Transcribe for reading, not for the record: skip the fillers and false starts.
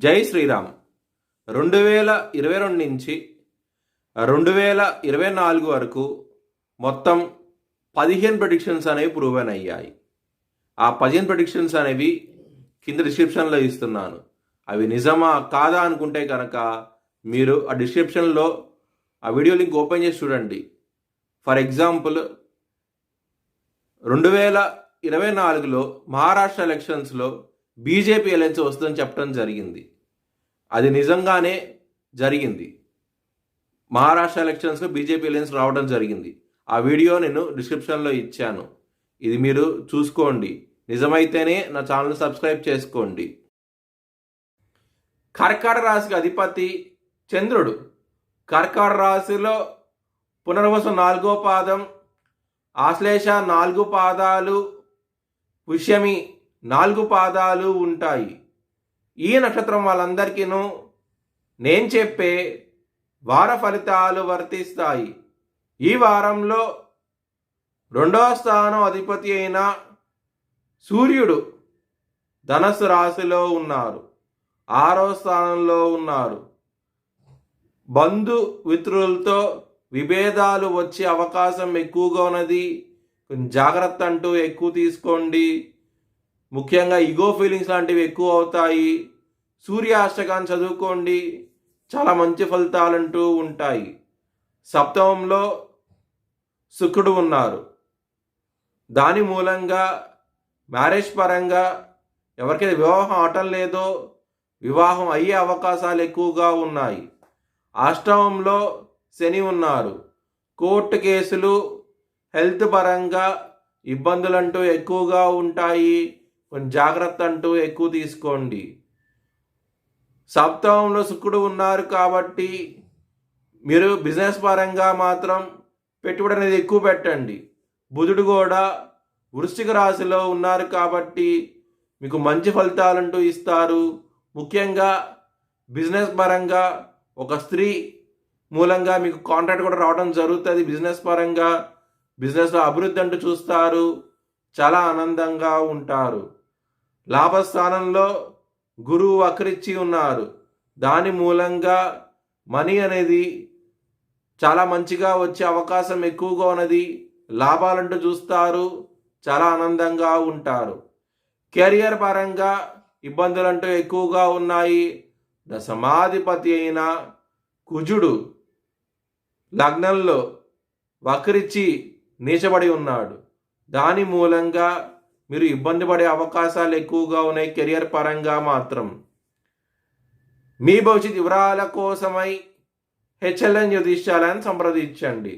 జై శ్రీరామ్. 2022 నుంచి 2024 వరకు మొత్తం 15 ప్రెడిక్షన్స్ అనేవి ప్రూవెన్ అయ్యాయి. ఆ 15 ప్రెడిక్షన్స్ అనేవి కింద డిస్క్రిప్షన్లో ఇస్తున్నాను. అవి నిజమా కాదా అనుకుంటే కనుక మీరు ఆ డిస్క్రిప్షన్లో ఆ వీడియో లింక్ ఓపెన్ చేసి చూడండి. ఫర్ ఎగ్జాంపుల్ 2024లో మహారాష్ట్ర ఎలక్షన్స్లో బీజేపీ అలయన్స్ వస్తుందని చెప్పడం జరిగింది. అది నిజంగానే జరిగింది. మహారాష్ట్ర ఎలక్షన్స్లో బీజేపీ అలయన్స్ రావడం జరిగింది. ఆ వీడియో నేను డిస్క్రిప్షన్లో ఇచ్చాను. ఇది మీరు చూసుకోండి. నిజమైతేనే నా ఛానల్ సబ్స్క్రైబ్ చేసుకోండి. కర్కాటక రాశికి అధిపతి చంద్రుడు. కర్కాటక రాశిలో పునర్వసు 4వ పాదం, ఆశ్లేష 4 పాదాలు, పుష్యమి 4 పాదాలు ఉంటాయి. ఈ నక్షత్రం వాళ్ళందరికీను నేను చెప్పే వార ఫలితాలు వర్తిస్తాయి. ఈ వారంలో 2వ స్థానం అధిపతి అయిన సూర్యుడు ధనస్సు రాశిలో ఉన్నారు. 6వ స్థానంలో ఉన్నారు. బంధుమిత్రులతో విభేదాలు వచ్చే అవకాశం ఎక్కువగా ఉన్నది. కొంచెం జాగ్రత్త అంటూ ఎక్కువ తీసుకోండి. ముఖ్యంగా ఈగో ఫీలింగ్స్ లాంటివి ఎక్కువ అవుతాయి. సూర్యాష్టకాన్ని చదువుకోండి, చాలా మంచి ఫలితాలంటూ ఉంటాయి. సప్తమంలో శుక్రుడు ఉన్నారు. దాని మూలంగా మ్యారేజ్ పరంగా ఎవరికైతే వివాహం అవటం లేదో వివాహం అయ్యే అవకాశాలు ఎక్కువగా ఉన్నాయి. అష్టమంలో శని ఉన్నారు. కోర్టు కేసులు, హెల్త్ పరంగా ఇబ్బందులంటూ ఎక్కువగా ఉంటాయి. కొంచెం జాగ్రత్త అంటూ ఎక్కువ తీసుకోండి. సప్తమంలో శుక్రుడు ఉన్నారు కాబట్టి మీరు బిజినెస్ పరంగా మాత్రం పెట్టుబడి అనేది ఎక్కువ పెట్టండి. బుధుడు కూడా వృశ్చిక రాశిలో ఉన్నారు కాబట్టి మీకు మంచి ఫలితాలంటూ ఇస్తారు. ముఖ్యంగా బిజినెస్ పరంగా ఒక స్త్రీ మూలంగా మీకు కాంట్రాక్ట్ కూడా రావడం జరుగుతుంది. బిజినెస్ పరంగా బిజినెస్లో అభివృద్ధి అంటూ చూస్తారు. చాలా ఆనందంగా ఉంటారు. లాభస్థానంలో గురువు వక్రించి ఉన్నారు. దాని మూలంగా మనీ అనేది చాలా మంచిగా వచ్చే అవకాశం ఎక్కువగా ఉన్నది. లాభాలంటూ చూస్తారు. చాలా ఆనందంగా ఉంటారు. కెరియర్ పరంగా ఇబ్బందులంటూ ఎక్కువగా ఉన్నాయి. దశమాధిపతి అయిన కుజుడు లగ్నంలో వక్రించి నీచబడి ఉన్నాడు. దాని మూలంగా మీరు ఇబ్బంది పడే అవకాశాలు ఎక్కువగా ఉన్నాయి. కెరియర్ పరంగా మాత్రం మీ భవిష్యత్ వివరాల కోసమై హెచ్ఎల్ఎన్ జ్యోతిష్యాలను సంప్రదించండి.